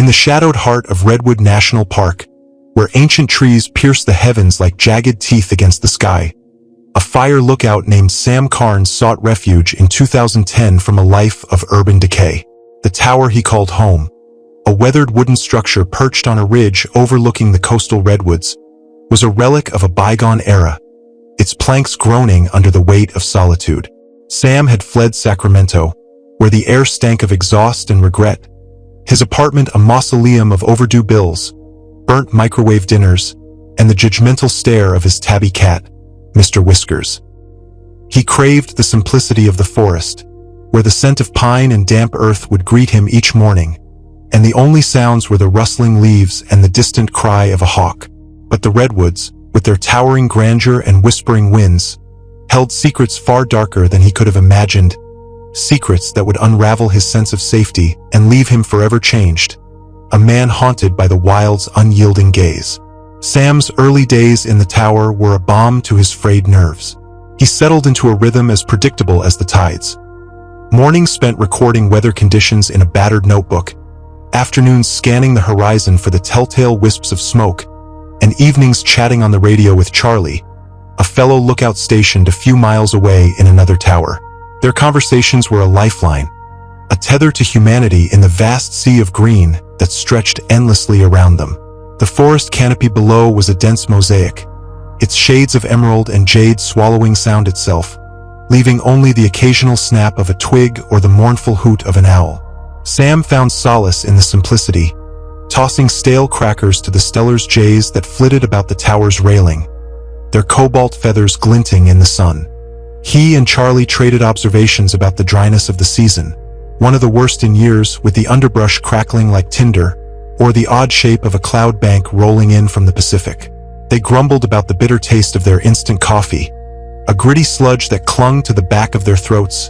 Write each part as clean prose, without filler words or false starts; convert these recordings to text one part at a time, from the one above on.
the shadowed heart of Redwood National Park, where ancient trees pierce the heavens like jagged teeth against the sky, a fire lookout named Sam Carnes sought refuge in 2010 from a life of urban decay. The tower he called home, a weathered wooden structure perched on a ridge overlooking the coastal redwoods, was a relic of a bygone era, its planks groaning under the weight of solitude. Sam had fled Sacramento, where the air stank of exhaust and regret, his apartment a mausoleum of overdue bills, burnt microwave dinners, and the judgmental stare of his tabby cat, Mr. Whiskers. He craved the simplicity of the forest, where the scent of pine and damp earth would greet him each morning, and the only sounds were the rustling leaves and the distant cry of a hawk. But the redwoods, with their towering grandeur and whispering winds, held secrets far darker than he could have imagined, secrets that would unravel his sense of safety and leave him forever changed, a man haunted by the wild's unyielding gaze. Sam's early days in the tower were a balm to his frayed nerves. He settled into a rhythm as predictable as the tides. Mornings spent recording weather conditions in a battered notebook, afternoons scanning the horizon for the telltale wisps of smoke, and evenings chatting on the radio with Charlie, a fellow lookout stationed a few miles away in another tower. Their conversations were a lifeline, a tether to humanity in the vast sea of green that stretched endlessly around them. The forest canopy below was a dense mosaic, its shades of emerald and jade swallowing sound itself, leaving only the occasional snap of a twig or the mournful hoot of an owl. Sam found solace in the simplicity, tossing stale crackers to the Stellar's jays that flitted about the tower's railing, their cobalt feathers glinting in the sun. He and Charlie traded observations about the dryness of the season, one of the worst in years, with the underbrush crackling like tinder, or the odd shape of a cloud bank rolling in from the Pacific. They grumbled about the bitter taste of their instant coffee, a gritty sludge that clung to the back of their throats,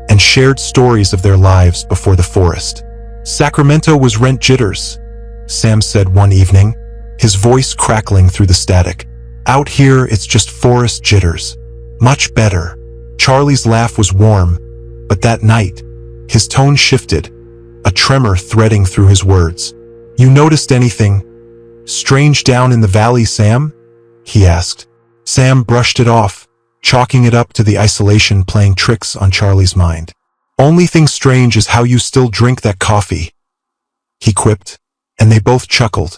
and shared stories of their lives before the forest. Sacramento was rent jitters, Sam said one evening, his voice crackling through the static. Out here, it's just forest jitters. Much better. Charlie's laugh was warm, but that night, his tone shifted, a tremor threading through his words. You noticed anything strange down in the valley, Sam? He asked. Sam brushed it off, chalking it up to the isolation playing tricks on Charlie's mind. Only thing strange is how you still drink that coffee, he quipped, and they both chuckled,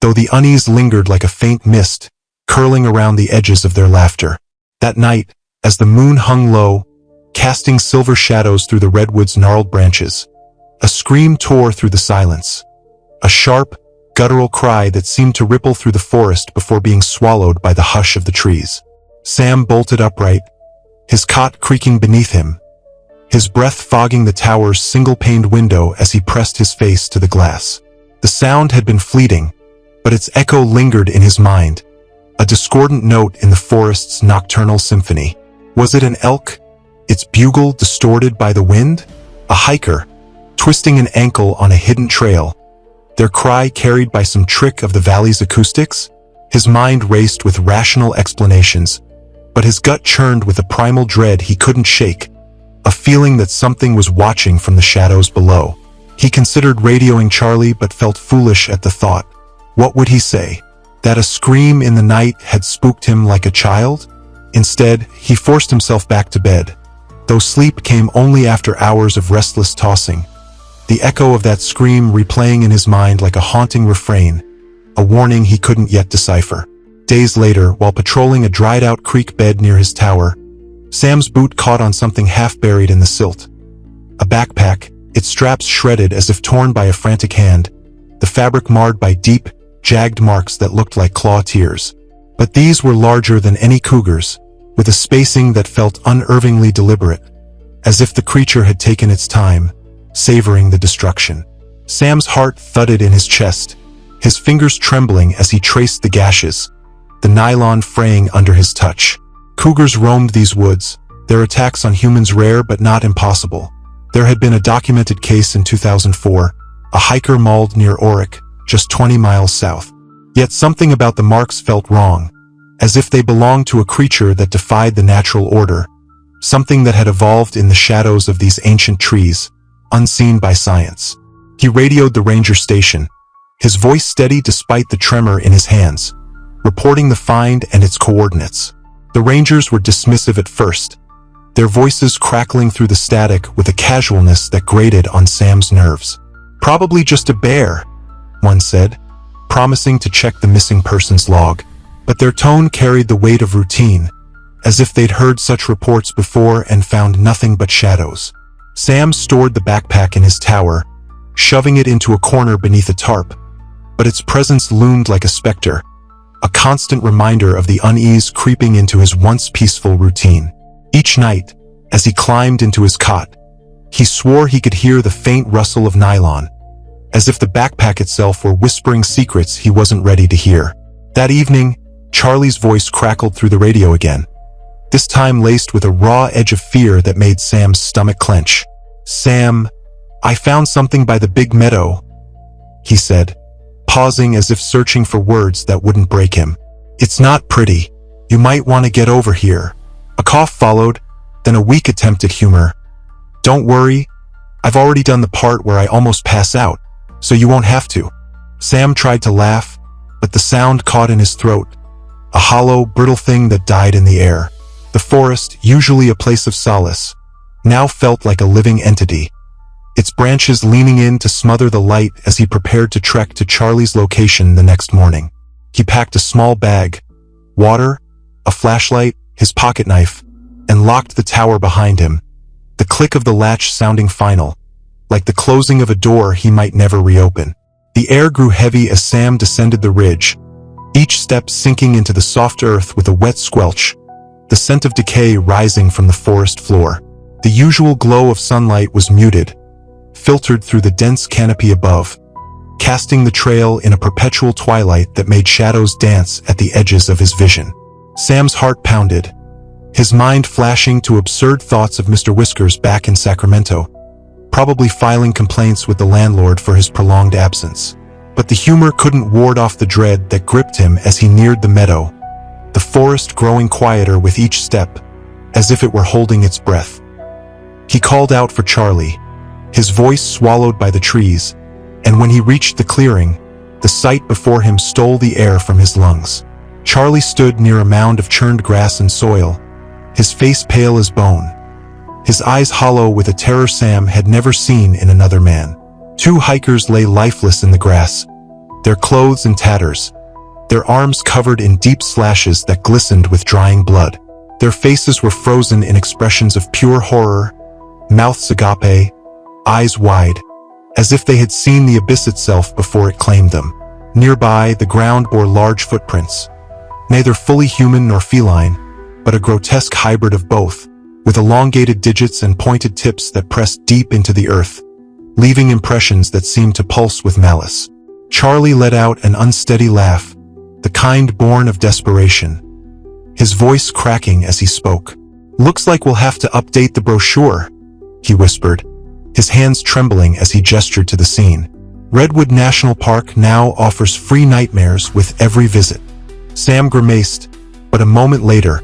though the unease lingered like a faint mist, curling around the edges of their laughter. That night, as the moon hung low, casting silver shadows through the redwood's gnarled branches, a scream tore through the silence, a sharp, guttural cry that seemed to ripple through the forest before being swallowed by the hush of the trees. Sam bolted upright, his cot creaking beneath him, his breath fogging the tower's single-paned window as he pressed his face to the glass. The sound had been fleeting, but its echo lingered in his mind, a discordant note in the forest's nocturnal symphony. Was it an elk, its bugle distorted by the wind? A hiker, twisting an ankle on a hidden trail, their cry carried by some trick of the valley's acoustics? His mind raced with rational explanations, but his gut churned with a primal dread he couldn't shake, a feeling that something was watching from the shadows below. He considered radioing Charlie but felt foolish at the thought. What would he say? That a scream in the night had spooked him like a child? Instead, he forced himself back to bed, though sleep came only after hours of restless tossing, the echo of that scream replaying in his mind like a haunting refrain, a warning he couldn't yet decipher. Days later, while patrolling a dried-out creek bed near his tower, Sam's boot caught on something half-buried in the silt. A backpack, its straps shredded as if torn by a frantic hand, the fabric marred by deep, jagged marks that looked like claw tears. But these were larger than any cougar's, with a spacing that felt unervingly deliberate, as if the creature had taken its time, savoring the destruction. Sam's heart thudded in his chest, his fingers trembling as he traced the gashes, the nylon fraying under his touch. Cougars roamed these woods, their attacks on humans rare but not impossible. There had been a documented case in 2004, a hiker mauled near Orick, just 20 miles south. Yet something about the marks felt wrong, as if they belonged to a creature that defied the natural order, something that had evolved in the shadows of these ancient trees, unseen by science. He radioed the ranger station, his voice steady despite the tremor in his hands, reporting the find and its coordinates. The rangers were dismissive at first, their voices crackling through the static with a casualness that grated on Sam's nerves. "Probably just a bear," one said, promising to check the missing person's log. But their tone carried the weight of routine, as if they'd heard such reports before and found nothing but shadows. Sam stored the backpack in his tower, shoving it into a corner beneath a tarp, but its presence loomed like a specter, a constant reminder of the unease creeping into his once peaceful routine. Each night, as he climbed into his cot, he swore he could hear the faint rustle of nylon, as if the backpack itself were whispering secrets he wasn't ready to hear. That evening, Charlie's voice crackled through the radio again, this time laced with a raw edge of fear that made Sam's stomach clench. "Sam, I found something by the big meadow," he said, pausing as if searching for words that wouldn't break him. "It's not pretty. You might want to get over here." A cough followed, then a weak attempt at humor. "Don't worry, I've already done the part where I almost pass out, so you won't have to." Sam tried to laugh, but the sound caught in his throat, a hollow, brittle thing that died in the air. The forest, usually a place of solace, now felt like a living entity, its branches leaning in to smother the light as he prepared to trek to Charlie's location the next morning. He packed a small bag, water, a flashlight, his pocket knife, and locked the tower behind him, the click of the latch sounding final, like the closing of a door he might never reopen. The air grew heavy as Sam descended the ridge, each step sinking into the soft earth with a wet squelch, the scent of decay rising from the forest floor. The usual glow of sunlight was muted, filtered through the dense canopy above, casting the trail in a perpetual twilight that made shadows dance at the edges of his vision. Sam's heart pounded, his mind flashing to absurd thoughts of Mr. Whiskers back in Sacramento, probably filing complaints with the landlord for his prolonged absence. But the humor couldn't ward off the dread that gripped him as he neared the meadow, the forest growing quieter with each step, as if it were holding its breath. He called out for Charlie, his voice swallowed by the trees, and when he reached the clearing, the sight before him stole the air from his lungs. Charlie stood near a mound of churned grass and soil, his face pale as bone, his eyes hollow with a terror Sam had never seen in another man. Two hikers lay lifeless in the grass, their clothes in tatters, their arms covered in deep slashes that glistened with drying blood. Their faces were frozen in expressions of pure horror, mouths agape, eyes wide, as if they had seen the abyss itself before it claimed them. Nearby, the ground bore large footprints, neither fully human nor feline, but a grotesque hybrid of both, with elongated digits and pointed tips that pressed deep into the earth, leaving impressions that seemed to pulse with malice. Charlie let out an unsteady laugh, the kind born of desperation, his voice cracking as he spoke. "Looks like we'll have to update the brochure," he whispered, his hands trembling as he gestured to the scene. "Redwood National Park now offers free nightmares with every visit." Sam grimaced, but a moment later,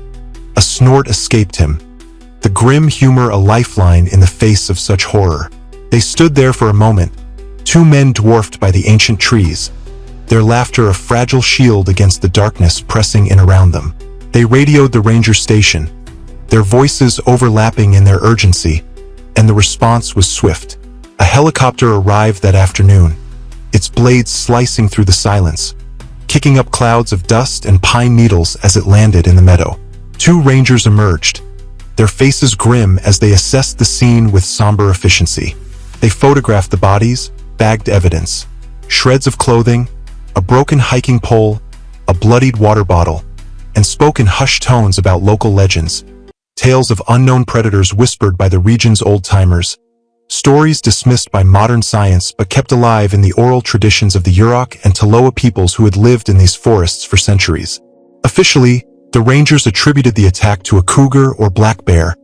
a snort escaped him, the grim humor a lifeline in the face of such horror. They stood there for a moment, two men dwarfed by the ancient trees, their laughter a fragile shield against the darkness pressing in around them. They radioed the ranger station, their voices overlapping in their urgency, and the response was swift. A helicopter arrived that afternoon, its blades slicing through the silence, kicking up clouds of dust and pine needles as it landed in the meadow. Two rangers emerged, their faces grim as they assessed the scene with somber efficiency. They photographed the bodies, bagged evidence, shreds of clothing, a broken hiking pole, a bloodied water bottle, and spoke in hushed tones about local legends, tales of unknown predators whispered by the region's old-timers, stories dismissed by modern science but kept alive in the oral traditions of the Yurok and Tolowa peoples who had lived in these forests for centuries. Officially, the rangers attributed the attack to a cougar or black bear,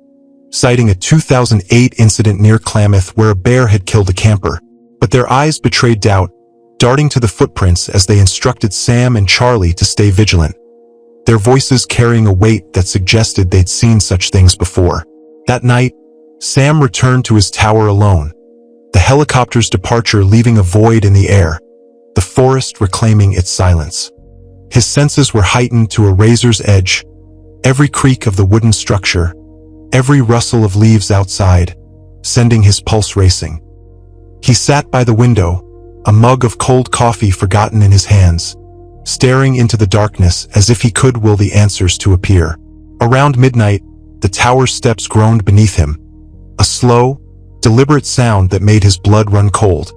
citing a 2008 incident near Klamath where a bear had killed a camper. But their eyes betrayed doubt, darting to the footprints as they instructed Sam and Charlie to stay vigilant, their voices carrying a weight that suggested they'd seen such things before. That night, Sam returned to his tower alone, the helicopter's departure leaving a void in the air, the forest reclaiming its silence. His senses were heightened to a razor's edge, every creak of the wooden structure, every rustle of leaves outside, sending his pulse racing. He sat by the window, a mug of cold coffee forgotten in his hands, staring into the darkness as if he could will the answers to appear. Around midnight, the tower's steps groaned beneath him, a slow, deliberate sound that made his blood run cold,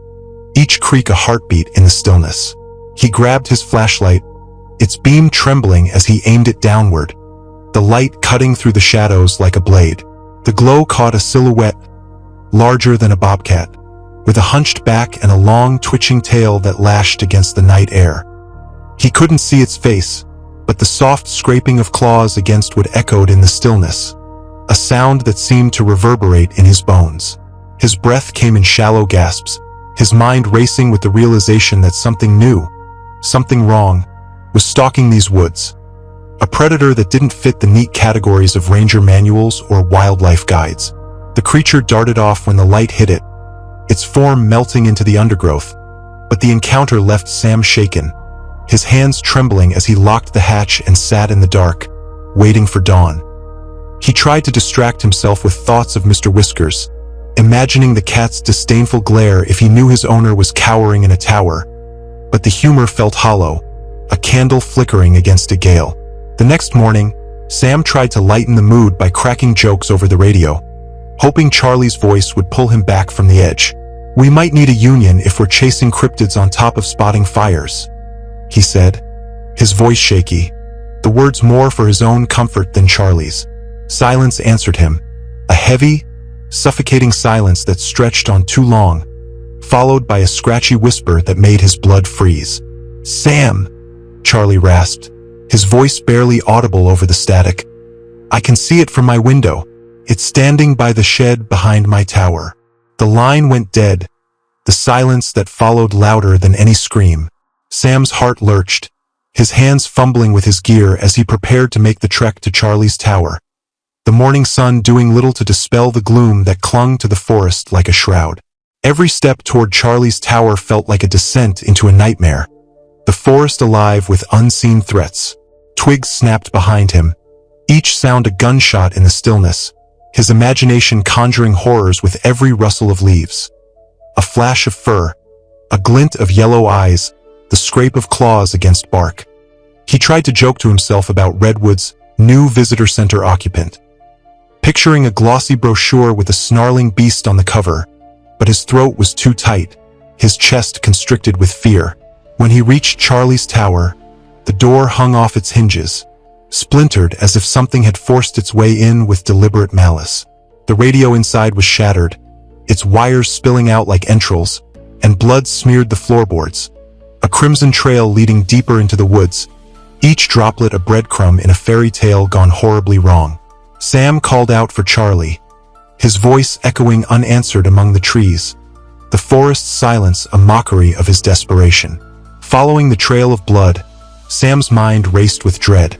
each creak a heartbeat in the stillness. He grabbed his flashlight, its beam trembling as he aimed it downward, the light cutting through the shadows like a blade. The glow caught a silhouette, larger than a bobcat, with a hunched back and a long twitching tail that lashed against the night air. He couldn't see its face, but the soft scraping of claws against wood echoed in the stillness, a sound that seemed to reverberate in his bones. His breath came in shallow gasps, his mind racing with the realization that something new, something wrong, was stalking these woods. A predator that didn't fit the neat categories of ranger manuals or wildlife guides. The creature darted off when the light hit it, its form melting into the undergrowth, but the encounter left Sam shaken, his hands trembling as he locked the hatch and sat in the dark, waiting for dawn. He tried to distract himself with thoughts of Mr. Whiskers, imagining the cat's disdainful glare if he knew his owner was cowering in a tower, but the humor felt hollow, a candle flickering against a gale. The next morning, Sam tried to lighten the mood by cracking jokes over the radio, hoping Charlie's voice would pull him back from the edge. "We might need a union if we're chasing cryptids on top of spotting fires," he said, his voice shaky, the words more for his own comfort than Charlie's. Silence answered him, a heavy, suffocating silence that stretched on too long, followed by a scratchy whisper that made his blood freeze. "Sam," Charlie rasped, his voice barely audible over the static. "I can see it from my window. It's standing by the shed behind my tower." The line went dead, the silence that followed louder than any scream. Sam's heart lurched, his hands fumbling with his gear as he prepared to make the trek to Charlie's tower, the morning sun doing little to dispel the gloom that clung to the forest like a shroud. Every step toward Charlie's tower felt like a descent into a nightmare, the forest alive with unseen threats. Twigs snapped behind him, each sound a gunshot in the stillness, his imagination conjuring horrors with every rustle of leaves. A flash of fur, a glint of yellow eyes, the scrape of claws against bark. He tried to joke to himself about Redwood's new visitor center occupant, picturing a glossy brochure with a snarling beast on the cover, but his throat was too tight, his chest constricted with fear. When he reached Charlie's tower, the door hung off its hinges, splintered as if something had forced its way in with deliberate malice. The radio inside was shattered, its wires spilling out like entrails, and blood smeared the floorboards, a crimson trail leading deeper into the woods, each droplet a breadcrumb in a fairy tale gone horribly wrong. Sam called out for Charlie, his voice echoing unanswered among the trees, the forest's silence a mockery of his desperation. Following the trail of blood, Sam's mind raced with dread,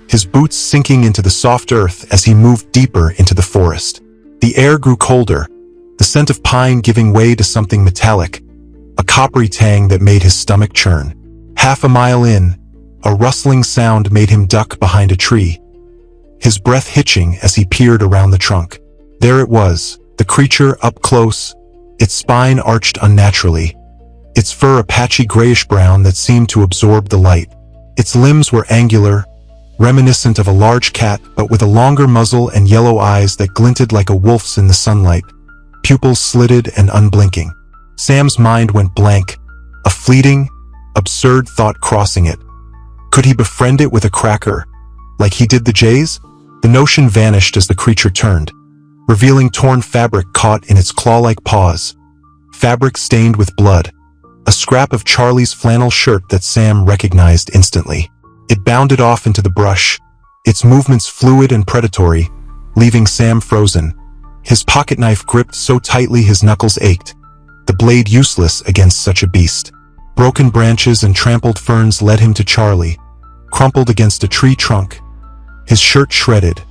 his boots sinking into the soft earth as he moved deeper into the forest. The air grew colder, the scent of pine giving way to something metallic, a coppery tang that made his stomach churn. Half a mile in, a rustling sound made him duck behind a tree, his breath hitching as he peered around the trunk. There it was, the creature up close, its spine arched unnaturally, its fur a patchy grayish-brown that seemed to absorb the light. Its limbs were angular, reminiscent of a large cat but with a longer muzzle and yellow eyes that glinted like a wolf's in the sunlight, pupils slitted and unblinking. Sam's mind went blank, a fleeting, absurd thought crossing it. Could he befriend it with a cracker, like he did the jays? The notion vanished as the creature turned, revealing torn fabric caught in its claw-like paws, fabric stained with blood, a scrap of Charlie's flannel shirt that Sam recognized instantly. It bounded off into the brush, its movements fluid and predatory, leaving Sam frozen, his pocket knife gripped so tightly his knuckles ached, the blade useless against such a beast. Broken branches and trampled ferns led him to Charlie, crumpled against a tree trunk, his shirt shredded,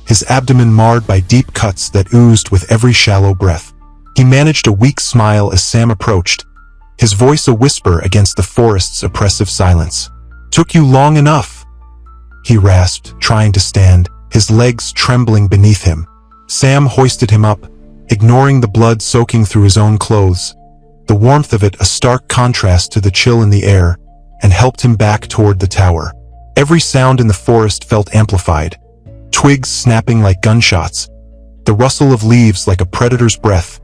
his abdomen marred by deep cuts that oozed with every shallow breath. He managed a weak smile as Sam approached, his voice a whisper against the forest's oppressive silence. "Took you long enough," he rasped, trying to stand, his legs trembling beneath him. Sam hoisted him up, ignoring the blood soaking through his own clothes, the warmth of it a stark contrast to the chill in the air, and helped him back toward the tower. Every sound in the forest felt amplified, twigs snapping like gunshots, the rustle of leaves like a predator's breath,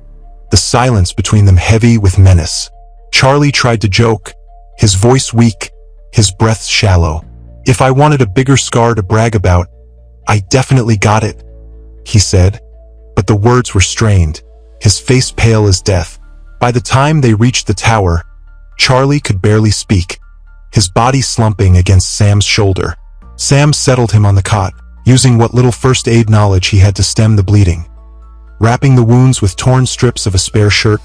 the silence between them heavy with menace. Charlie tried to joke, his voice weak, his breath shallow. "If I wanted a bigger scar to brag about, I definitely got it," he said, but the words were strained, his face pale as death. By the time they reached the tower, Charlie could barely speak, his body slumping against Sam's shoulder. Sam settled him on the cot, using what little first aid knowledge he had to stem the bleeding. Wrapping the wounds with torn strips of a spare shirt,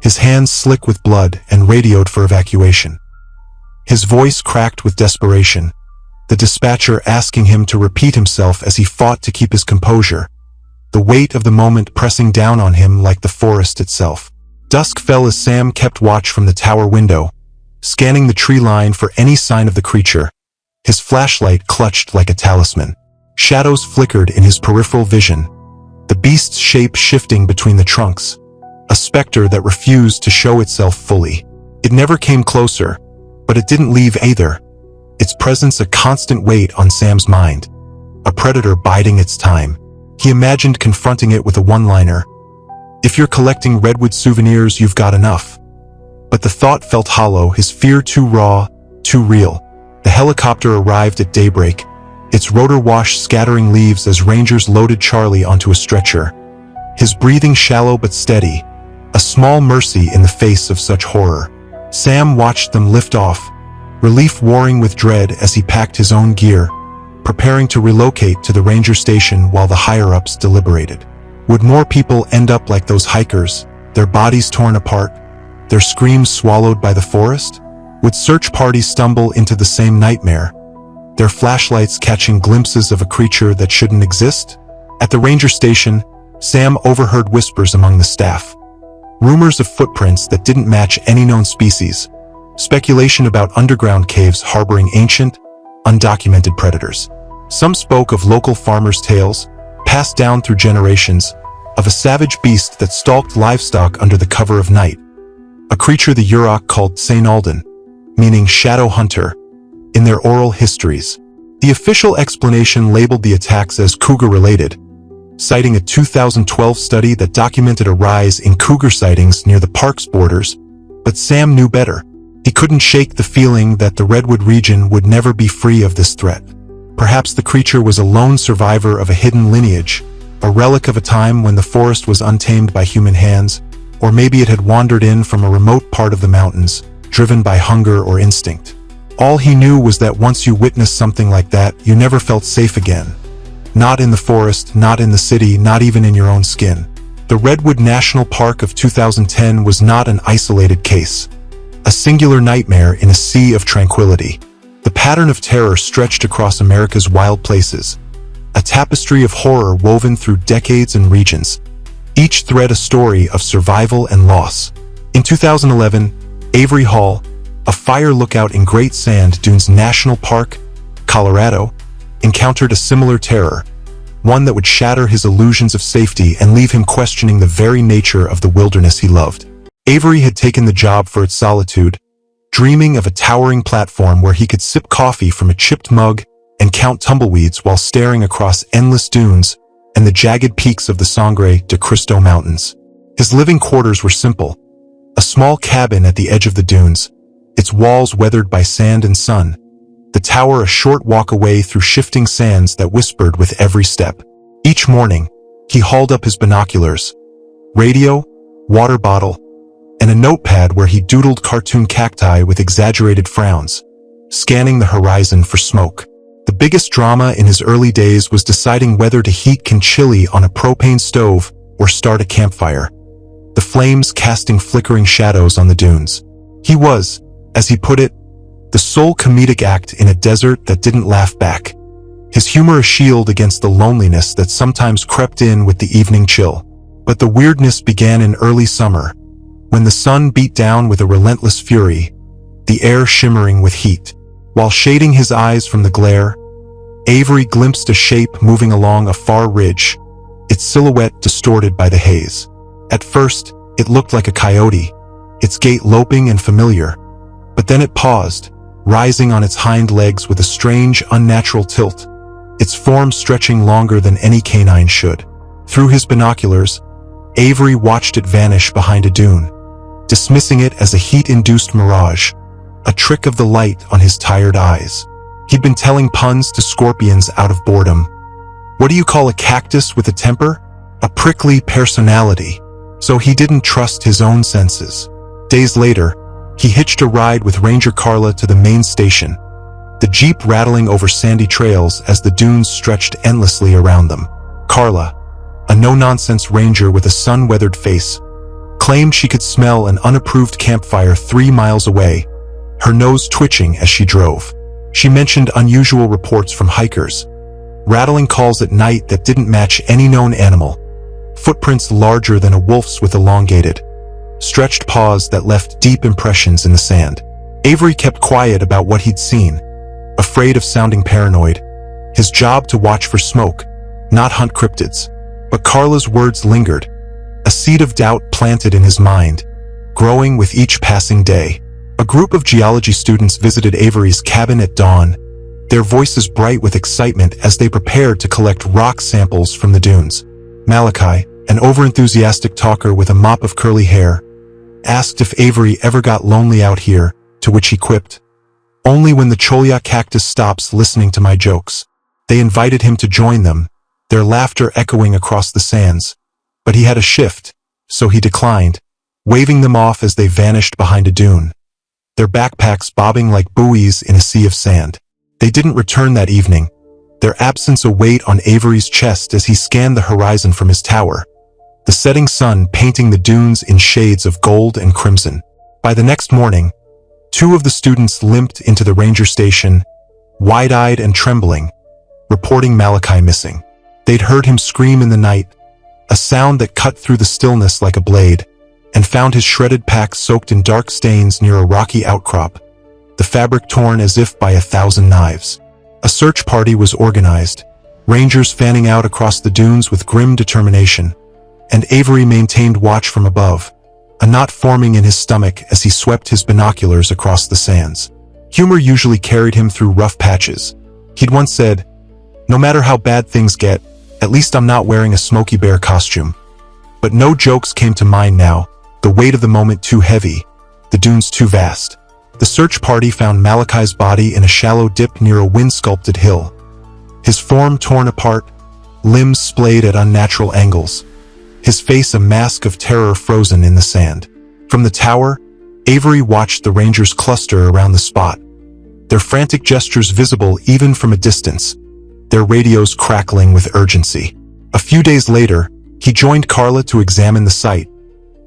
his hands slick with blood, and radioed for evacuation. His voice cracked with desperation, the dispatcher asking him to repeat himself as he fought to keep his composure, the weight of the moment pressing down on him like the forest itself. Dusk fell as Sam kept watch from the tower window, scanning the tree line for any sign of the creature, his flashlight clutched like a talisman. Shadows flickered in his peripheral vision, the beast's shape shifting between the trunks, a specter that refused to show itself fully. It never came closer, but it didn't leave either, its presence a constant weight on Sam's mind, a predator biding its time. He imagined confronting it with a one-liner, "If you're collecting Redwood souvenirs, you've got enough." But the thought felt hollow, his fear too raw, too real. The helicopter arrived at daybreak, its rotor wash scattering leaves as rangers loaded Charlie onto a stretcher. His breathing shallow but steady, a small mercy in the face of such horror. Sam watched them lift off, relief warring with dread as he packed his own gear, preparing to relocate to the ranger station while the higher-ups deliberated. Would more people end up like those hikers, their bodies torn apart, their screams swallowed by the forest? Would search parties stumble into the same nightmare, their flashlights catching glimpses of a creature that shouldn't exist? At the ranger station, Sam overheard whispers among the staff. Rumors of footprints that didn't match any known species, speculation about underground caves harboring ancient, undocumented predators. Some spoke of local farmers' tales, passed down through generations, of a savage beast that stalked livestock under the cover of night, a creature the Yurok called Saint-Alden, meaning shadow hunter, in their oral histories. The official explanation labeled the attacks as cougar-related, citing a 2012 study that documented a rise in cougar sightings near the park's borders, but Sam knew better. He couldn't shake the feeling that the Redwood region would never be free of this threat. Perhaps the creature was a lone survivor of a hidden lineage, a relic of a time when the forest was untamed by human hands, or maybe it had wandered in from a remote part of the mountains, driven by hunger or instinct. All he knew was that once you witnessed something like that, you never felt safe again. Not in the forest, not in the city, not even in your own skin. The Redwood National Park of 2010 was not an isolated case, a singular nightmare in a sea of tranquility. The pattern of terror stretched across America's wild places, a tapestry of horror woven through decades and regions, each thread a story of survival and loss. In 2011, Avery Hall, a fire lookout in Great Sand Dunes National Park, Colorado, encountered a similar terror, one that would shatter his illusions of safety and leave him questioning the very nature of the wilderness he loved. Avery had taken the job for its solitude, dreaming of a towering platform where he could sip coffee from a chipped mug and count tumbleweeds while staring across endless dunes and the jagged peaks of the Sangre de Cristo Mountains. His living quarters were simple, a small cabin at the edge of the dunes, its walls weathered by sand and sun, the tower a short walk away through shifting sands that whispered with every step. Each morning, he hauled up his binoculars, radio, water bottle, and a notepad where he doodled cartoon cacti with exaggerated frowns, scanning the horizon for smoke. The biggest drama in his early days was deciding whether to heat chili on a propane stove or start a campfire, the flames casting flickering shadows on the dunes. He was, as he put it, the sole comedic act in a desert that didn't laugh back, his humor a shield against the loneliness that sometimes crept in with the evening chill. But the weirdness began in early summer, when the sun beat down with a relentless fury, the air shimmering with heat. While shading his eyes from the glare, Avery glimpsed a shape moving along a far ridge, its silhouette distorted by the haze. At first, it looked like a coyote, its gait loping and familiar, but then it paused, rising on its hind legs with a strange, unnatural tilt, its form stretching longer than any canine should. Through his binoculars, Avery watched it vanish behind a dune, dismissing it as a heat-induced mirage, a trick of the light on his tired eyes. He'd been telling puns to scorpions out of boredom. What do you call a cactus with a temper? A prickly personality. So he didn't trust his own senses. Days later, he hitched a ride with Ranger Carla to the main station, the Jeep rattling over sandy trails as the dunes stretched endlessly around them. Carla, a no-nonsense ranger with a sun-weathered face, claimed she could smell an unapproved campfire 3 miles away, her nose twitching as she drove. She mentioned unusual reports from hikers, rattling calls at night that didn't match any known animal, footprints larger than a wolf's with elongated, stretched paws that left deep impressions in the sand. Avery kept quiet about what he'd seen, afraid of sounding paranoid, his job to watch for smoke, not hunt cryptids. But Carla's words lingered, a seed of doubt planted in his mind, growing with each passing day. A group of geology students visited Avery's cabin at dawn, their voices bright with excitement as they prepared to collect rock samples from the dunes. Malachi, an overenthusiastic talker with a mop of curly hair, asked if Avery ever got lonely out here, to which he quipped, "Only when the cholla cactus stops listening to my jokes." They invited him to join them, their laughter echoing across the sands, but he had a shift, so he declined, waving them off as they vanished behind a dune, their backpacks bobbing like buoys in a sea of sand. They didn't return that evening, their absence a weight on Avery's chest as he scanned the horizon from his tower, the setting sun painting the dunes in shades of gold and crimson. By the next morning, 2 of the students limped into the ranger station, wide-eyed and trembling, reporting Malachi missing. They'd heard him scream in the night, a sound that cut through the stillness like a blade, and found his shredded pack soaked in dark stains near a rocky outcrop, the fabric torn as if by 1,000 knives. A search party was organized, rangers fanning out across the dunes with grim determination, and Avery maintained watch from above, a knot forming in his stomach as he swept his binoculars across the sands. Humor usually carried him through rough patches. He'd once said, "No matter how bad things get, at least I'm not wearing a Smokey Bear costume." But no jokes came to mind now, the weight of the moment too heavy, the dunes too vast. The search party found Malachi's body in a shallow dip near a wind-sculpted hill, his form torn apart, limbs splayed at unnatural angles, his face a mask of terror frozen in the sand. From the tower, Avery watched the rangers cluster around the spot, their frantic gestures visible even from a distance, their radios crackling with urgency. A few days later, he joined Carla to examine the site,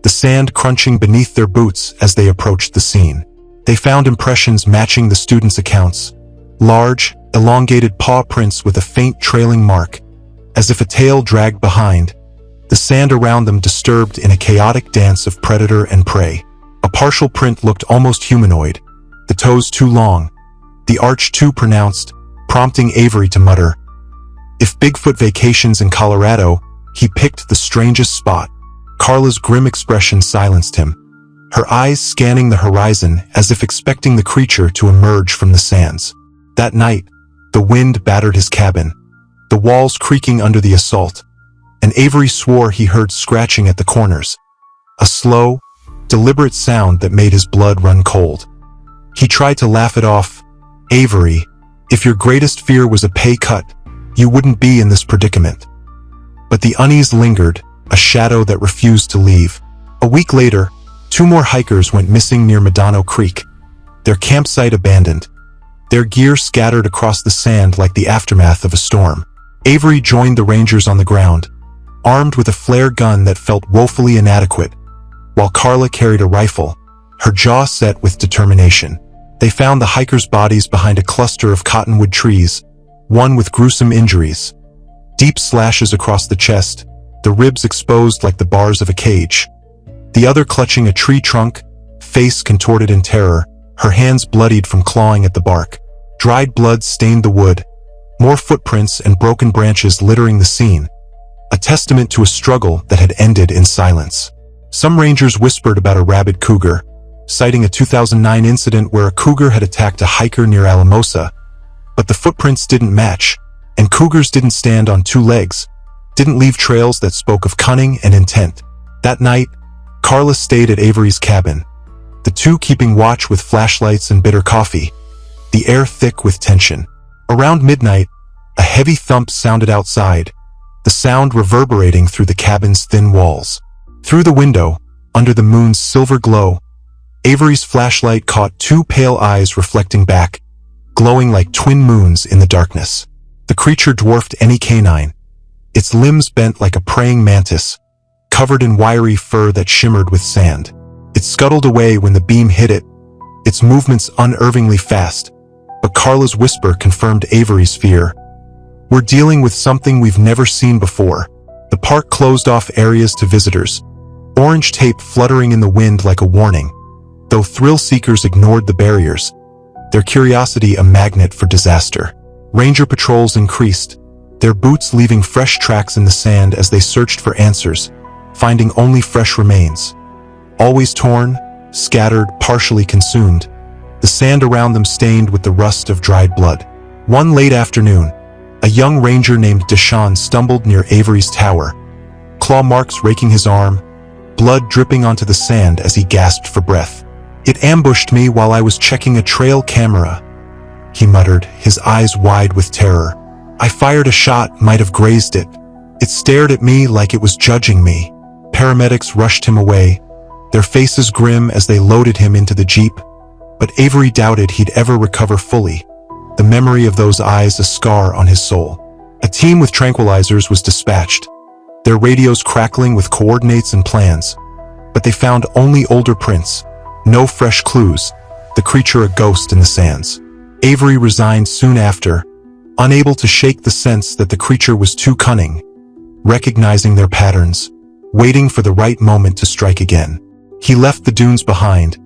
the sand crunching beneath their boots as they approached the scene. They found impressions matching the students' accounts, large, elongated paw prints with a faint trailing mark, as if a tail dragged behind, the sand around them disturbed in a chaotic dance of predator and prey. A partial print looked almost humanoid, the toes too long, the arch too pronounced, prompting Avery to mutter, if Bigfoot vacations in Colorado, he picked the strangest spot. Carla's grim expression silenced him, her eyes scanning the horizon as if expecting the creature to emerge from the sands. That night, the wind battered his cabin, the walls creaking under the assault, and Avery swore he heard scratching at the corners, a slow, deliberate sound that made his blood run cold. He tried to laugh it off. "Avery, if your greatest fear was a pay cut, you wouldn't be in this predicament." But the unease lingered, a shadow that refused to leave. A week later, 2 more hikers went missing near Medano Creek, their campsite abandoned, their gear scattered across the sand like the aftermath of a storm. Avery joined the rangers on the ground, armed with a flare gun that felt woefully inadequate, while Carla carried a rifle, her jaw set with determination. They found the hikers' bodies behind a cluster of cottonwood trees, one with gruesome injuries, deep slashes across the chest, the ribs exposed like the bars of a cage. The other clutching a tree trunk, face contorted in terror, her hands bloodied from clawing at the bark. Dried blood stained the wood, more footprints and broken branches littering the scene, a testament to a struggle that had ended in silence. Some rangers whispered about a rabid cougar, citing a 2009 incident where a cougar had attacked a hiker near Alamosa, but the footprints didn't match, and cougars didn't stand on two legs, didn't leave trails that spoke of cunning and intent. That night, Carla stayed at Avery's cabin, the two keeping watch with flashlights and bitter coffee, the air thick with tension. Around midnight, a heavy thump sounded outside, the sound reverberating through the cabin's thin walls. Through the window, under the moon's silver glow, Avery's flashlight caught two pale eyes reflecting back, glowing like twin moons in the darkness. The creature dwarfed any canine, its limbs bent like a praying mantis, covered in wiry fur that shimmered with sand. It scuttled away when the beam hit it, its movements unervingly fast, but Carla's whisper confirmed Avery's fear. "We're dealing with something we've never seen before." The park closed off areas to visitors, orange tape fluttering in the wind like a warning. Though thrill seekers ignored the barriers, their curiosity a magnet for disaster. Ranger patrols increased, their boots leaving fresh tracks in the sand as they searched for answers, finding only fresh remains. Always torn, scattered, partially consumed, the sand around them stained with the rust of dried blood. One late afternoon, a young ranger named Deshawn stumbled near Avery's tower, claw marks raking his arm, blood dripping onto the sand as he gasped for breath. "It ambushed me while I was checking a trail camera," he muttered, his eyes wide with terror. "I fired a shot, might have grazed it. It stared at me like it was judging me." Paramedics rushed him away, their faces grim as they loaded him into the jeep, but Avery doubted he'd ever recover fully, the memory of those eyes a scar on his soul. A team with tranquilizers was dispatched, their radios crackling with coordinates and plans, but they found only older prints, no fresh clues, the creature a ghost in the sands. Avery resigned soon after, unable to shake the sense that the creature was too cunning, recognizing their patterns, waiting for the right moment to strike again. He left the dunes behind,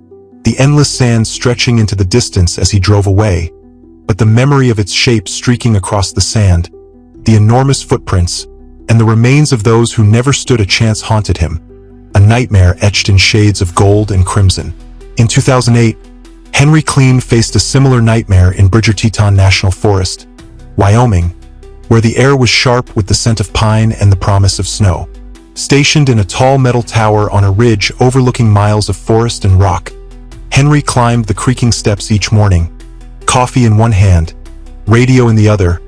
the endless sand stretching into the distance as he drove away, but the memory of its shape streaking across the sand, the enormous footprints, and the remains of those who never stood a chance haunted him, a nightmare etched in shades of gold and crimson. In 2008, Henry Clean faced a similar nightmare in Bridger Teton National Forest, Wyoming, where the air was sharp with the scent of pine and the promise of snow. Stationed in a tall metal tower on a ridge overlooking miles of forest and rock, Henry climbed the creaking steps each morning, coffee in one hand, radio in the other,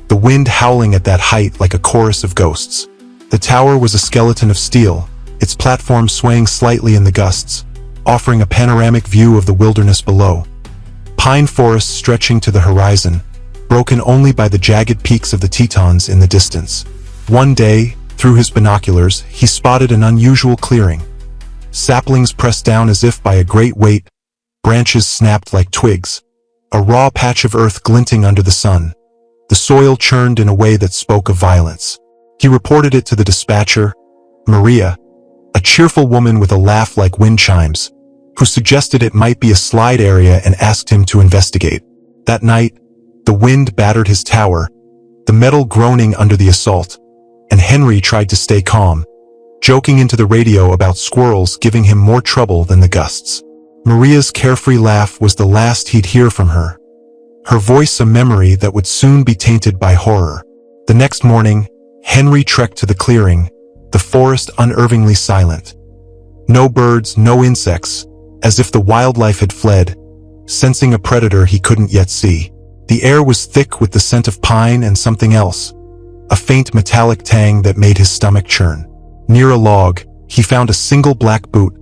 the wind howling at that height like a chorus of ghosts. The tower was a skeleton of steel, its platform swaying slightly in the gusts, offering a panoramic view of the wilderness below. Pine forests stretching to the horizon, broken only by the jagged peaks of the Tetons in the distance. One day, through his binoculars, he spotted an unusual clearing. Saplings pressed down as if by a great weight, branches snapped like twigs, a raw patch of earth glinting under the sun. The soil churned in a way that spoke of violence. He reported it to the dispatcher, Maria, a cheerful woman with a laugh like wind chimes, who suggested it might be a slide area and asked him to investigate. That night, the wind battered his tower, the metal groaning under the assault, and Henry tried to stay calm, joking into the radio about squirrels giving him more trouble than the gusts. Maria's carefree laugh was the last he'd hear from her, her voice a memory that would soon be tainted by horror. The next morning, Henry trekked to the clearing, the forest unervingly silent. No birds, no insects, as if the wildlife had fled, sensing a predator he couldn't yet see. The air was thick with the scent of pine and something else, a faint metallic tang that made his stomach churn. Near a log, he found a single black boot,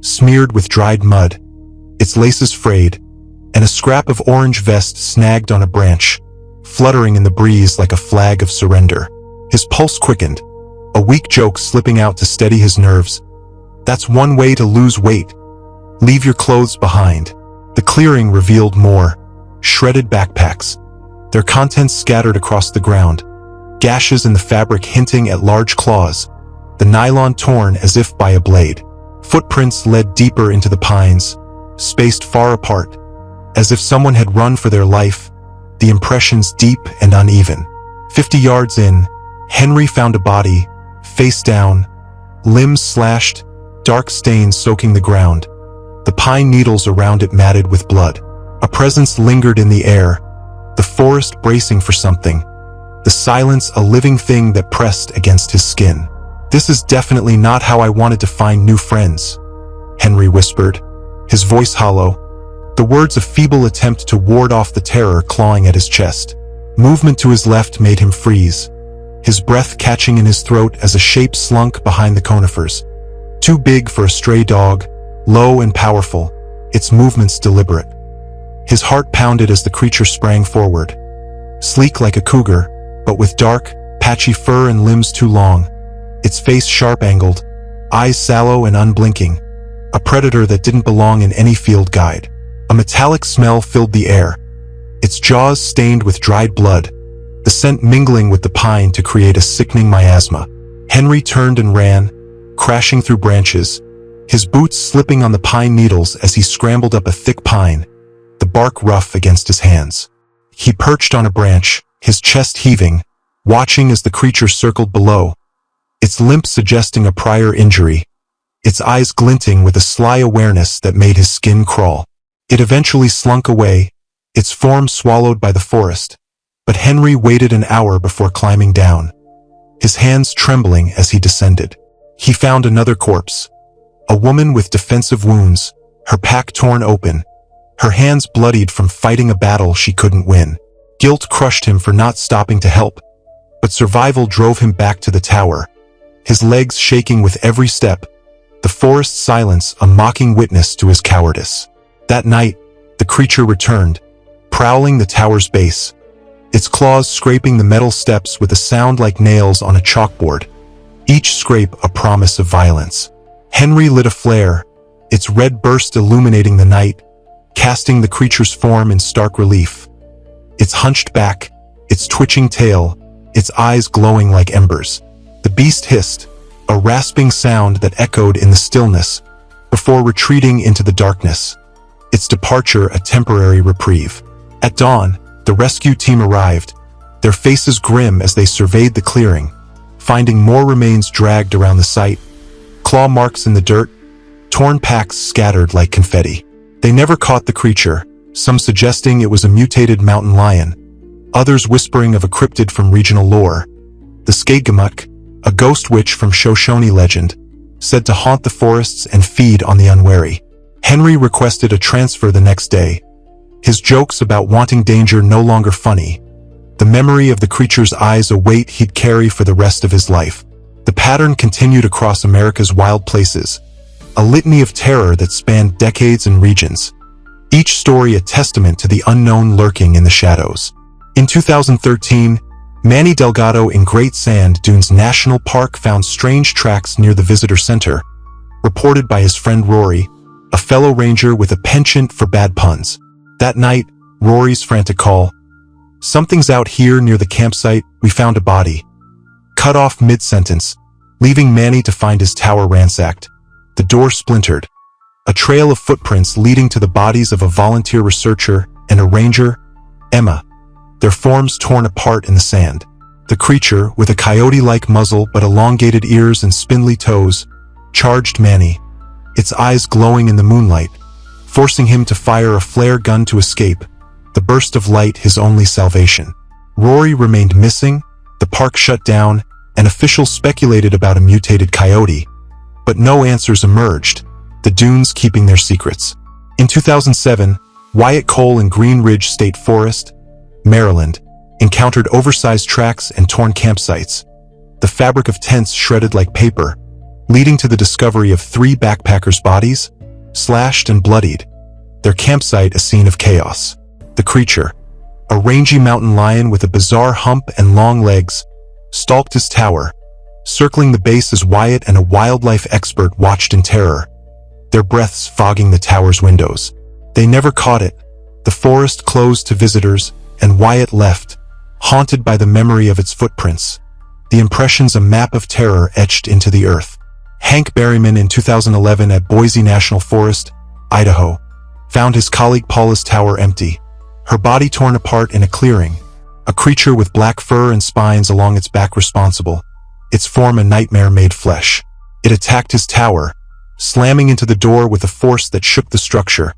smeared with dried mud, its laces frayed, and a scrap of orange vest snagged on a branch, fluttering in the breeze like a flag of surrender. His pulse quickened, a weak joke slipping out to steady his nerves. That's one way to lose weight. Leave your clothes behind. The clearing revealed more, shredded backpacks, their contents scattered across the ground, gashes in the fabric hinting at large claws, the nylon torn as if by a blade. Footprints led deeper into the pines, spaced far apart, as if someone had run for their life, the impressions deep and uneven. 50 yards in, Henry found a body, face down, limbs slashed, dark stains soaking the ground. The pine needles around it matted with blood. A presence lingered in the air, the forest bracing for something, the silence a living thing that pressed against his skin. "This is definitely not how I wanted to find new friends," Henry whispered, his voice hollow, the words a feeble attempt to ward off the terror clawing at his chest. Movement to his left made him freeze, his breath catching in his throat as a shape slunk behind the conifers. Too big for a stray dog, low and powerful, its movements deliberate. His heart pounded as the creature sprang forward, sleek like a cougar, but with dark, patchy fur and limbs too long, its face sharp-angled, eyes sallow and unblinking, a predator that didn't belong in any field guide. A metallic smell filled the air, its jaws stained with dried blood, the scent mingling with the pine to create a sickening miasma. Henry turned and ran, crashing through branches, his boots slipping on the pine needles as he scrambled up a thick pine, the bark rough against his hands. He perched on a branch, his chest heaving, watching as the creature circled below, its limp suggesting a prior injury, its eyes glinting with a sly awareness that made his skin crawl. It eventually slunk away, its form swallowed by the forest, but Henry waited an hour before climbing down, his hands trembling as he descended. He found another corpse, a woman with defensive wounds, her pack torn open, her hands bloodied from fighting a battle she couldn't win. Guilt crushed him for not stopping to help, but survival drove him back to the tower, his legs shaking with every step, the forest's silence a mocking witness to his cowardice. That night, the creature returned, prowling the tower's base, its claws scraping the metal steps with a sound like nails on a chalkboard, each scrape a promise of violence. Henry lit a flare, its red burst illuminating the night, casting the creature's form in stark relief. Its hunched back, its twitching tail, its eyes glowing like embers. The beast hissed, a rasping sound that echoed in the stillness, before retreating into the darkness, its departure a temporary reprieve. At dawn, the rescue team arrived, their faces grim as they surveyed the clearing, finding more remains dragged around the site, claw marks in the dirt, torn packs scattered like confetti. They never caught the creature, some suggesting it was a mutated mountain lion, others whispering of a cryptid from regional lore. The Skagamuk, a ghost witch from Shoshone legend, said to haunt the forests and feed on the unwary. Henry requested a transfer the next day, his jokes about wanting danger no longer funny, the memory of the creature's eyes a weight he'd carry for the rest of his life. The pattern continued across America's wild places, a litany of terror that spanned decades and regions, each story a testament to the unknown lurking in the shadows. In 2013, Manny Delgado in Great Sand Dunes National Park found strange tracks near the visitor center, reported by his friend Rory, a fellow ranger with a penchant for bad puns. That night, Rory's frantic call, "Something's out here near the campsite, we found a body," cut off mid-sentence, leaving Manny to find his tower ransacked. The door splintered, a trail of footprints leading to the bodies of a volunteer researcher and a ranger, Emma, their forms torn apart in the sand. The creature, with a coyote-like muzzle but elongated ears and spindly toes, charged Manny, its eyes glowing in the moonlight, forcing him to fire a flare gun to escape, the burst of light his only salvation. Rory remained missing, the park shut down, and officials speculated about a mutated coyote, but no answers emerged, the dunes keeping their secrets. In 2007, Wyatt Cole in Green Ridge State Forest, Maryland, encountered oversized tracks and torn campsites, the fabric of tents shredded like paper, leading to the discovery of 3 backpackers' bodies, slashed and bloodied, their campsite a scene of chaos. The creature, a rangy mountain lion with a bizarre hump and long legs, stalked his tower, circling the base as Wyatt and a wildlife expert watched in terror, their breaths fogging the tower's windows. They never caught it. The forest closed to visitors, and Wyatt left, haunted by the memory of its footprints, the impressions a map of terror etched into the earth. Hank Berryman in 2011 at Boise National Forest, Idaho, found his colleague Paula's tower empty, her body torn apart in a clearing, a creature with black fur and spines along its back responsible, its form a nightmare made flesh. It attacked his tower, slamming into the door with a force that shook the structure.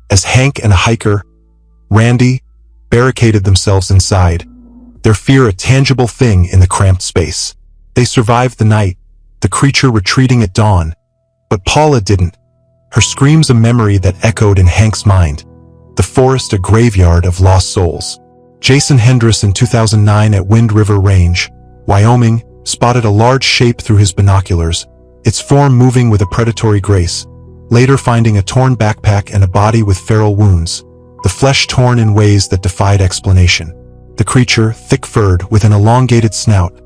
As Hank and a hiker, Randy, barricaded themselves inside, their fear a tangible thing in the cramped space. They survived the night, the creature retreating at dawn. But Paula didn't. Her screams a memory that echoed in Hank's mind. The forest a graveyard of lost souls. Jason Hendris in 2009 at Wind River Range, Wyoming, spotted a large shape through his binoculars, its form moving with a predatory grace, later finding a torn backpack and a body with feral wounds, the flesh torn in ways that defied explanation. The creature, thick-furred with an elongated snout,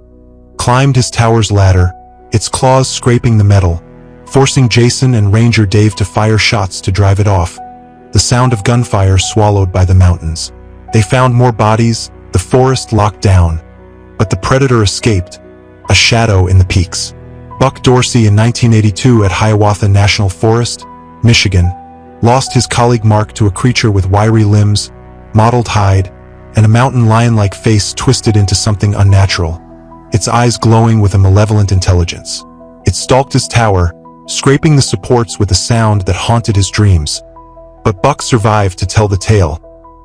climbed his tower's ladder, its claws scraping the metal, forcing Jason and Ranger Dave to fire shots to drive it off, the sound of gunfire swallowed by the mountains. They found more bodies, the forest locked down, but the predator escaped, a shadow in the peaks. Buck Dorsey in 1982 at Hiawatha National Forest, Michigan, lost his colleague Mark to a creature with wiry limbs, mottled hide, and a mountain lion-like face twisted into something unnatural, its eyes glowing with a malevolent intelligence. It stalked his tower, scraping the supports with a sound that haunted his dreams. But Buck survived to tell the tale,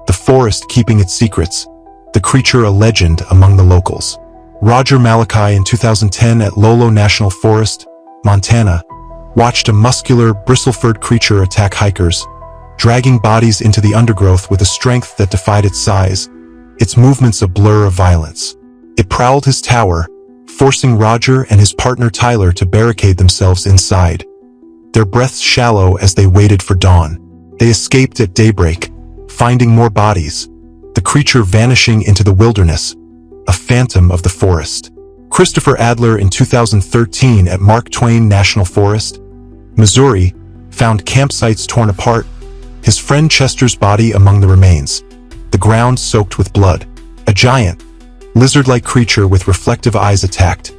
the forest keeping its secrets, the creature a legend among the locals. Roger Malachi in 2010 at Lolo National Forest, Montana, watched a muscular, bristle-furred creature attack hikers, dragging bodies into the undergrowth with a strength that defied its size, its movements a blur of violence. It prowled his tower, forcing Roger and his partner Tyler to barricade themselves inside, their breaths shallow as they waited for dawn. They escaped at daybreak, finding more bodies, the creature vanishing into the wilderness, a phantom of the forest. Christopher Adler in 2013 at Mark Twain National Forest, Missouri, found campsites torn apart, his friend Chester's body among the remains, the ground soaked with blood. A giant, lizard-like creature with reflective eyes attacked,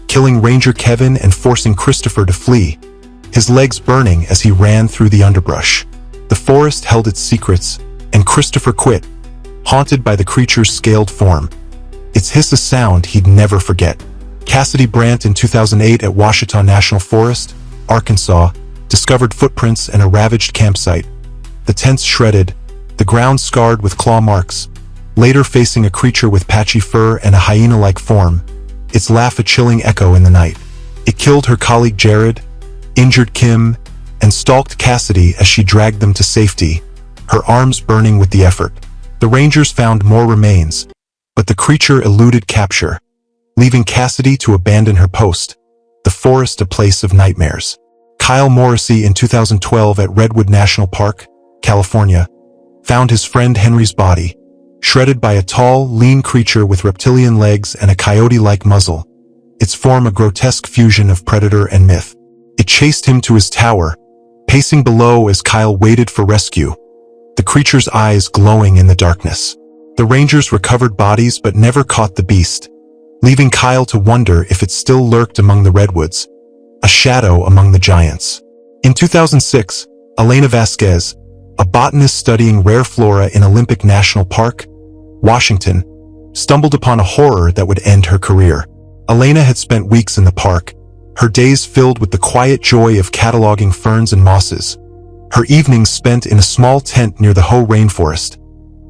killing Ranger Kevin and forcing Christopher to flee, his legs burning as he ran through the underbrush. The forest held its secrets, and Christopher quit, haunted by the creature's scaled form. Its hiss a sound he'd never forget. Cassidy Brandt in 2008 at Ouachita National Forest, Arkansas, discovered footprints and a ravaged campsite. The tents shredded, the ground scarred with claw marks, later facing a creature with patchy fur and a hyena-like form, its laugh a chilling echo in the night. It killed her colleague Jared, injured Kim, and stalked Cassidy as she dragged them to safety, her arms burning with the effort. The Rangers found more remains, but the creature eluded capture, leaving Cassidy to abandon her post, the forest a place of nightmares. Kyle Morrissey in 2012 at Redwood National Park, California, found his friend Henry's body, shredded by a tall, lean creature with reptilian legs and a coyote-like muzzle, its form a grotesque fusion of predator and myth. It chased him to his tower, pacing below as Kyle waited for rescue, the creature's eyes glowing in the darkness. The Rangers recovered bodies but never caught the beast, leaving Kyle to wonder if it still lurked among the redwoods, a shadow among the giants. In 2006, Elena Vasquez, a botanist studying rare flora in Olympic National Park, Washington, stumbled upon a horror that would end her career. Elena had spent weeks in the park, her days filled with the quiet joy of cataloging ferns and mosses, her evenings spent in a small tent near the Hoh rainforest,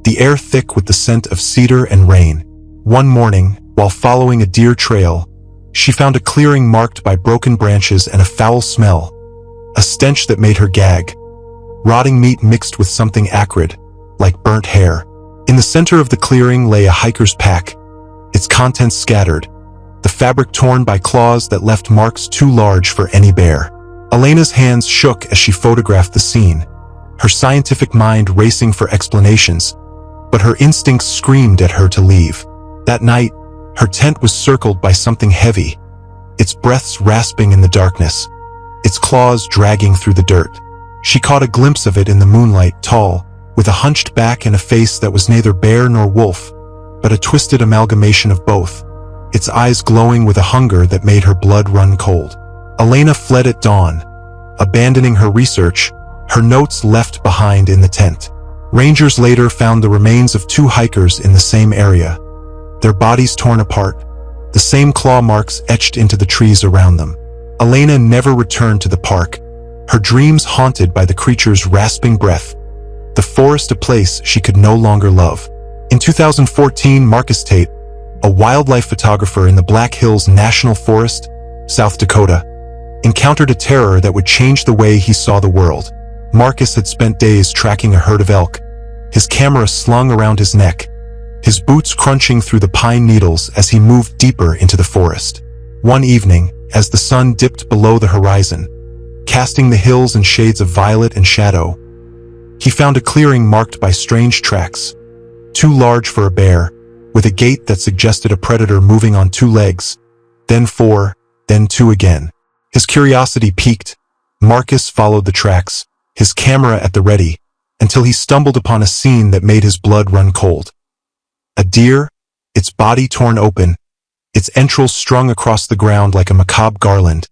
the air thick with the scent of cedar and rain. One morning, while following a deer trail, she found a clearing marked by broken branches and a foul smell, a stench that made her gag. Rotting meat mixed with something acrid, like burnt hair. In the center of the clearing lay a hiker's pack, its contents scattered, the fabric torn by claws that left marks too large for any bear. Elena's hands shook as she photographed the scene, her scientific mind racing for explanations, but her instincts screamed at her to leave. That night, her tent was circled by something heavy, its breaths rasping in the darkness, its claws dragging through the dirt. She caught a glimpse of it in the moonlight, tall, with a hunched back and a face that was neither bear nor wolf, but a twisted amalgamation of both. its eyes glowing with a hunger that made her blood run cold. Elena fled at dawn, abandoning her research, her notes left behind in the tent. Rangers later found the remains of 2 hikers in the same area, their bodies torn apart, the same claw marks etched into the trees around them. Elena never returned to the park, her dreams haunted by the creature's rasping breath, the forest a place she could no longer love. In 2014, Marcus Tate, a wildlife photographer in the Black Hills National Forest, South Dakota, encountered a terror that would change the way he saw the world. Marcus had spent days tracking a herd of elk, his camera slung around his neck, his boots crunching through the pine needles as he moved deeper into the forest. One evening, as the sun dipped below the horizon, casting the hills in shades of violet and shadow, he found a clearing marked by strange tracks, too large for a bear, with a gait that suggested a predator moving on 2 legs, then 4, then 2 again. His curiosity piqued. Marcus followed the tracks, his camera at the ready, until he stumbled upon a scene that made his blood run cold. A deer, its body torn open, its entrails strung across the ground like a macabre garland,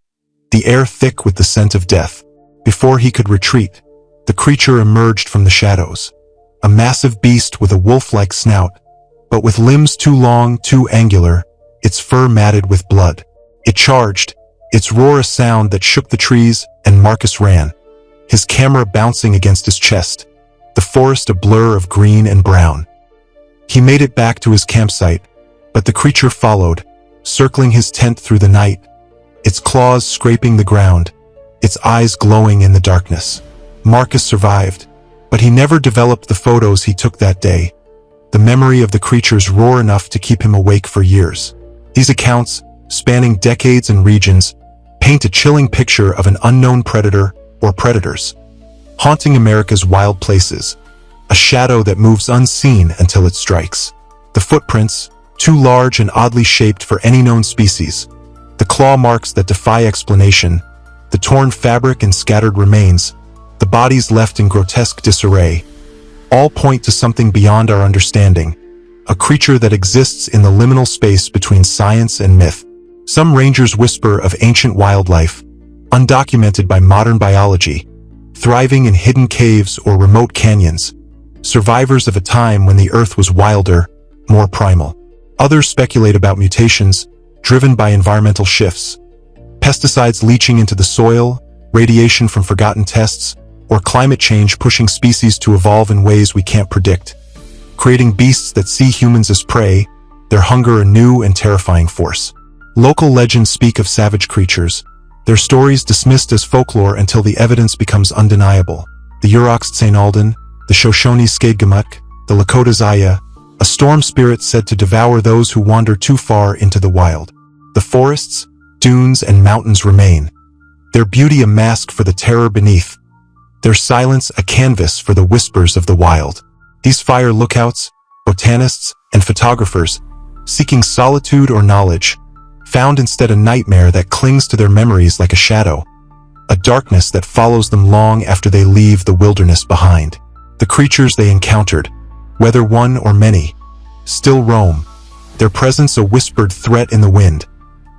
the air thick with the scent of death. Before he could retreat, the creature emerged from the shadows, a massive beast with a wolf-like snout, but with limbs too long, too angular, its fur matted with blood. It charged, its roar a sound that shook the trees, and Marcus ran, his camera bouncing against his chest, the forest a blur of green and brown. He made it back to his campsite, but the creature followed, circling his tent through the night, its claws scraping the ground, its eyes glowing in the darkness. Marcus survived, but he never developed the photos he took that day, the memory of the creature's roar enough to keep him awake for years. These accounts, spanning decades and regions, paint a chilling picture of an unknown predator or predators, haunting America's wild places, a shadow that moves unseen until it strikes. The footprints, too large and oddly shaped for any known species, the claw marks that defy explanation, the torn fabric and scattered remains, the bodies left in grotesque disarray, all point to something beyond our understanding, a creature that exists in the liminal space between science and myth. Some rangers whisper of ancient wildlife, undocumented by modern biology, thriving in hidden caves or remote canyons, survivors of a time when the earth was wilder, more primal. Others speculate about mutations, driven by environmental shifts, pesticides leaching into the soil, radiation from forgotten tests, or climate change pushing species to evolve in ways we can't predict, creating beasts that see humans as prey, their hunger a new and terrifying force. Local legends speak of savage creatures, their stories dismissed as folklore until the evidence becomes undeniable. The Yurok St. Alden, the Shoshone Skadegamuk, the Lakota Zaya, a storm spirit said to devour those who wander too far into the wild. The forests, dunes, and mountains remain, their beauty a mask for the terror beneath, their silence a canvas for the whispers of the wild. These fire lookouts, botanists, and photographers, seeking solitude or knowledge, found instead a nightmare that clings to their memories like a shadow, a darkness that follows them long after they leave the wilderness behind. The creatures they encountered, whether one or many, still roam, their presence a whispered threat in the wind,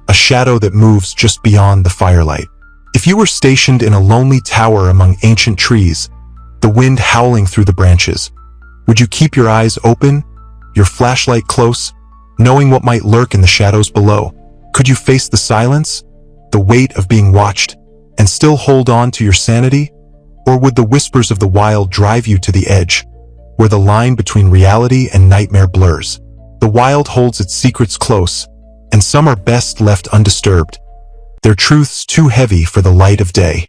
a shadow that moves just beyond the firelight. If you were stationed in a lonely tower among ancient trees, the wind howling through the branches, would you keep your eyes open, your flashlight close, knowing what might lurk in the shadows below? Could you face the silence, the weight of being watched, and still hold on to your sanity? Or would the whispers of the wild drive you to the edge, where the line between reality and nightmare blurs? The wild holds its secrets close, and some are best left undisturbed, their truths too heavy for the light of day.